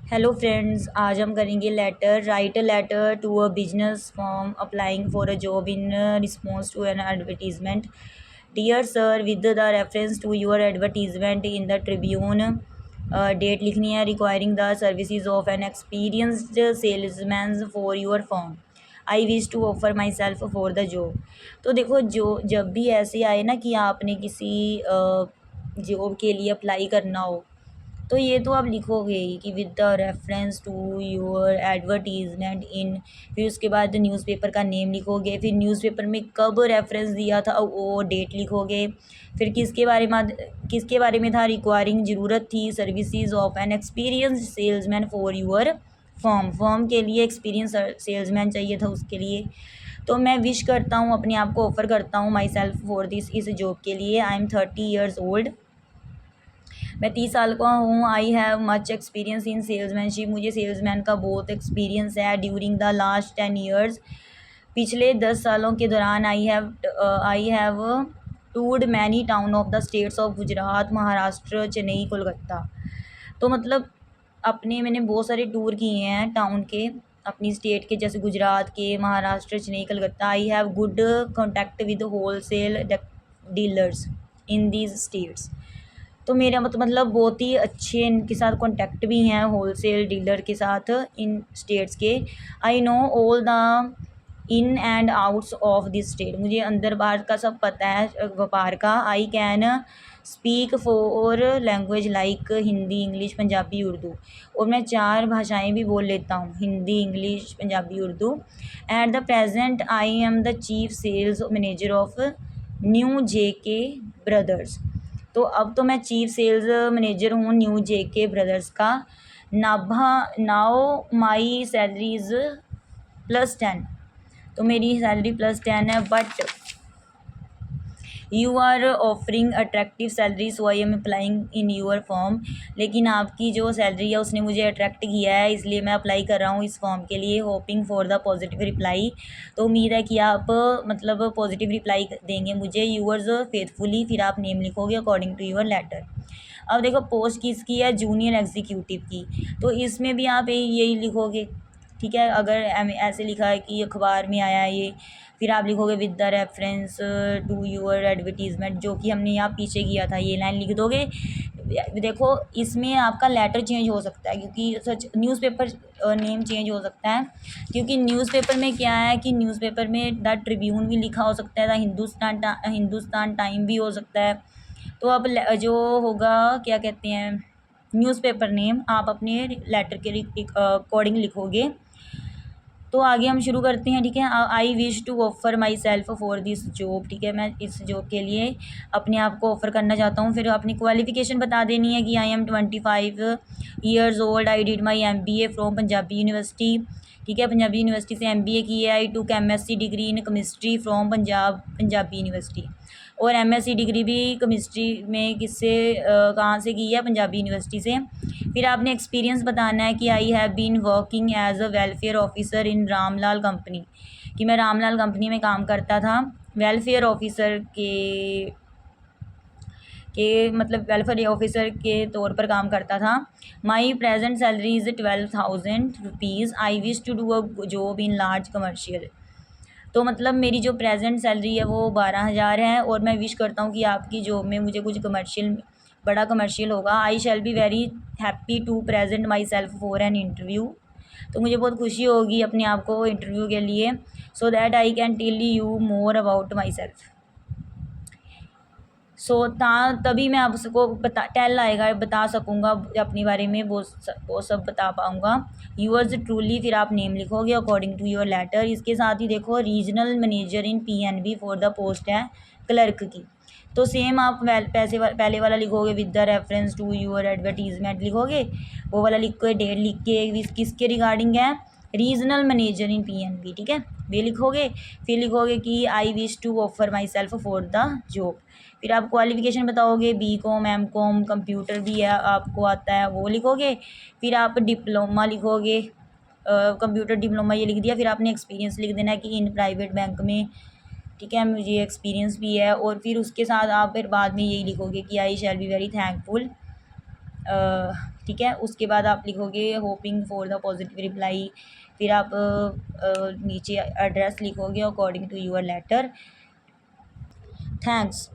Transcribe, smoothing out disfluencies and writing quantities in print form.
Hello friends, आज हम करेंगे letter. Write a letter to a business form applying for a job in response to an advertisement. Dear sir, with the reference to your advertisement in the Tribune, date लिखनी है, requiring the services of an experienced salesman for your form. I wish to offer myself for the job. तो देखो, जो जब भी ऐसे आए ना कि आपने किसी जॉब के लिए अप्लाई करना हो, तो ये तो आप लिखोगे ही कि with the reference to your advertisement in, फिर उसके बाद न्यूज़पेपर का नेम लिखोगे, फिर न्यूज़पेपर में कब रेफरेंस दिया था वो डेट लिखोगे, फिर किसके बारे में था, रिक्वायरिंग ज़रूरत थी services of an experience salesman for your form के लिए एक्सपीरियंस सेल्समैन चाहिए था उसके लिए। तो मैं विश करता हूँ, अपने आप को ऑफ़र करता हूँ माई सेल्फ फॉर दिस, इस जॉब के लिए। आई एम 30 ईयर्स ओल्ड, मैं 30 साल का हूँ। I have much experience in salesmanship, मुझे सेल्समैन का बहुत एक्सपीरियंस है। ड्यूरिंग द लास्ट 10 ईयर्स, पिछले 10 सालों के दौरान I have toured many town of the states of Gujarat, Maharashtra, Chennai, Kolkata. तो मतलब मैंने बहुत सारे टूर किए हैं टाउन के, अपनी स्टेट के, जैसे गुजरात के, Maharashtra, Chennai, Calcutta. I have good contact with wholesale dealers in these states. तो मेरा मतलब बहुत ही अच्छे इनके साथ कॉन्टैक्ट भी हैं, होलसेल डीलर के साथ इन स्टेट्स के। I know all the in and outs of this state, मुझे अंदर बाहर का सब पता है व्यापार का। I can speak four language like Hindi, English, Punjabi, Urdu, और मैं 4 भाषाएं भी बोल लेता हूँ, Hindi, English, Punjabi, Urdu. At the present I am the chief sales manager of new J K brothers. तो अब तो मैं चीफ सेल्स मैनेजर हूँ न्यू जे के ब्रदर्स का। नाभा नाउ माई सैलरी इज़ +10, तो मेरी सैलरी +10 है। But you are offering attractive salary, so I am applying in your form. लेकिन आपकी जो सैलरी है उसने मुझे अट्रैक्ट किया है, इसलिए मैं अप्लाई कर रहा हूँ इस फॉर्म के लिए, hopping for the positive reply. तो उम्मीद है कि आप मतलब पॉजिटिव रिप्लाई देंगे मुझे। यूअर्स फेथफुली, फिर आप नेम लिखोगे अकॉर्डिंग टू यूर लेटर। अब देखो, पोस्ट किसकी है, जूनियर एग्जीक्यूटिव की, तो इसमें भी आप यही लिखोगे, ठीक है। अगर ऐसे लिखा है कि अखबार में आया है ये, फिर आप लिखोगे with the reference to your advertisement, जो कि हमने यहाँ पीछे किया था, ये लाइन लिख दोगे। देखो, इसमें आपका लेटर चेंज हो सकता है, क्योंकि सच न्यूज़पेपर नेम चेंज हो सकता है, क्योंकि न्यूज़पेपर में क्या है कि न्यूज़पेपर में द ट्रिब्यून भी लिखा हो सकता है, द हिंदुस्तान टाइम भी हो सकता है। तो अब जो होगा, क्या कहते हैं, न्यूज़पेपर नेम आप अपने लेटर के अकॉर्डिंग लिखोगे। तो आगे हम शुरू करते हैं, ठीक है। I wish to offer myself for this job, ठीक है, मैं इस जॉब के लिए अपने आप को ऑफ़र करना चाहता हूँ। फिर अपनी क्वालिफ़िकेशन बता देनी है कि I am 25 years old, I did my MBA from Punjabi university, ठीक है, पंजाबी यूनिवर्सिटी से MBA की है। आई टूक MSc degree in chemistry from Punjabi university, और MSc डिग्री भी केमिस्ट्री में किससे कहाँ से की है, पंजाबी यूनिवर्सिटी से। फिर आपने एक्सपीरियंस बताना है कि I have been working as a welfare officer in Ramlal company, कि मैं रामलाल कंपनी में काम करता था, वेलफेयर ऑफिसर के मतलब वेलफेयर ऑफिसर के तौर पर काम करता था। My present salary is 12,000 rupees, I wish to do a job in large commercial. तो मतलब मेरी जो प्रेजेंट सैलरी है वो 12,000 है, और मैं विश करता हूँ कि आपकी जॉब में मुझे कुछ कमर्शियल, बड़ा कमर्शियल होगा। I shall be very happy to present myself for an interview, तो मुझे बहुत खुशी होगी अपने आप को इंटरव्यू के लिए, so that I can tell you more about myself. तभी मैं आपको टेल आएगा, बता सकूँगा अपने बारे में, वो सब बता पाऊँगा। यूअर्स ट्रूली, फिर आप नेम लिखोगे अकॉर्डिंग टू योर लेटर। इसके साथ ही देखो, regional manager in PNB for the post है क्लर्क की, तो सेम आप पहले वाला लिखोगे, with the reference to your advertisement लिखोगे, वो वाला लिख के, डेट लिख के, किसके रिगार्डिंग है, रीजनल मैनेजर इन PNB, ठीक है, ये लिखोगे। फिर लिखोगे कि I wish to offer myself for the job. फिर आप क्वालिफिकेशन बताओगे, BCom, MCom, कंप्यूटर भी है आपको आता है, वो लिखोगे। फिर आप डिप्लोमा लिखोगे, कंप्यूटर डिप्लोमा ये लिख दिया। फिर आपने एक्सपीरियंस लिख देना है कि इन प्राइवेट बैंक में, ठीक है, मुझे एक्सपीरियंस भी है। और फिर उसके साथ आप फिर बाद में यही लिखोगे कि I shall be very thankful ठीक है। उसके बाद आप लिखोगे hoping for the positive reply, फिर आप नीचे एड्रेस लिखोगे according to your letter. Thanks